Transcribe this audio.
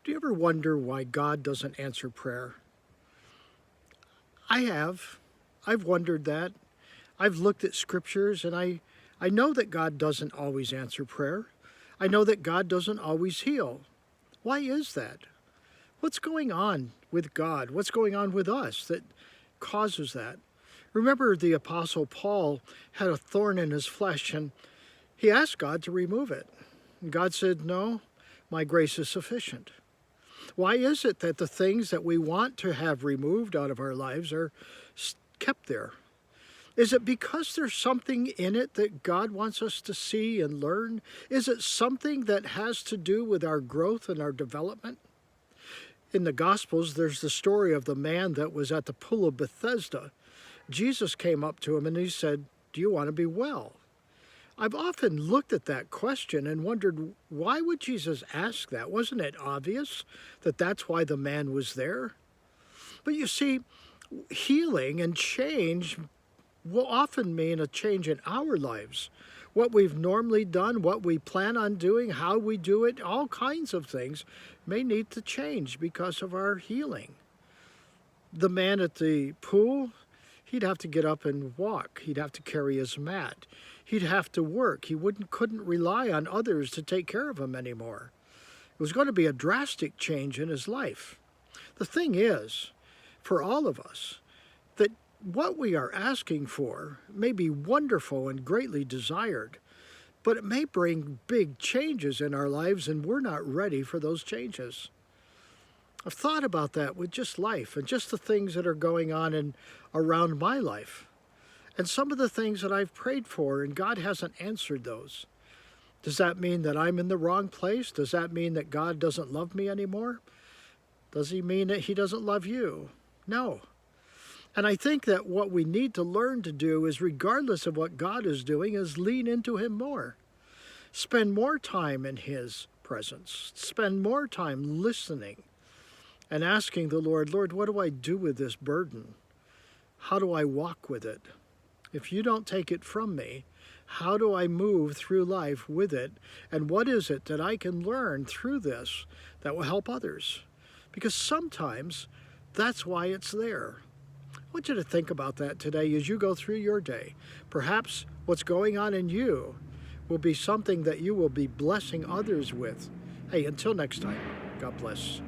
Do you ever wonder why God doesn't answer prayer? I have. I've wondered that. I've looked at scriptures and I know that God doesn't always answer prayer. I know that God doesn't always heal. Why is that? What's going on with God? What's going on with us that causes that? Remember, the Apostle Paul had a thorn in his flesh and he asked God to remove it. And God said, "No, my grace is sufficient." Why is it that the things that we want to have removed out of our lives are kept there? Is it because there's something in it that God wants us to see and learn? Is it something that has to do with our growth and our development? In the Gospels, there's the story of the man that was at the pool of Bethesda. Jesus came up to him and he said, "Do you want to be well?" I've often looked at that question and wondered, why would Jesus ask that? Wasn't it obvious that that's why the man was there? But you see, healing and change will often mean a change in our lives. What we've normally done, what we plan on doing, how we do it, all kinds of things may need to change because of our healing. The man at the pool, he'd have to get up and walk. He'd have to carry his mat. He'd have to work. He couldn't rely on others to take care of him anymore. It was going to be a drastic change in his life. The thing is, for all of us, that what we are asking for may be wonderful and greatly desired, but it may bring big changes in our lives and we're not ready for those changes. I've thought about that with just life and just the things that are going on and around my life. And some of the things that I've prayed for and God hasn't answered those. Does that mean that I'm in the wrong place? Does that mean that God doesn't love me anymore? Does he mean that he doesn't love you? No. And I think that what we need to learn to do is, regardless of what God is doing, is lean into him more. Spend more time in his presence. Spend more time listening and asking the Lord, "Lord, what do I do with this burden? How do I walk with it? If you don't take it from me, how do I move through life with it? And what is it that I can learn through this that will help others?" Because sometimes that's why it's there. I want you to think about that today as you go through your day. Perhaps what's going on in you will be something that you will be blessing others with. Hey, until next time, God bless.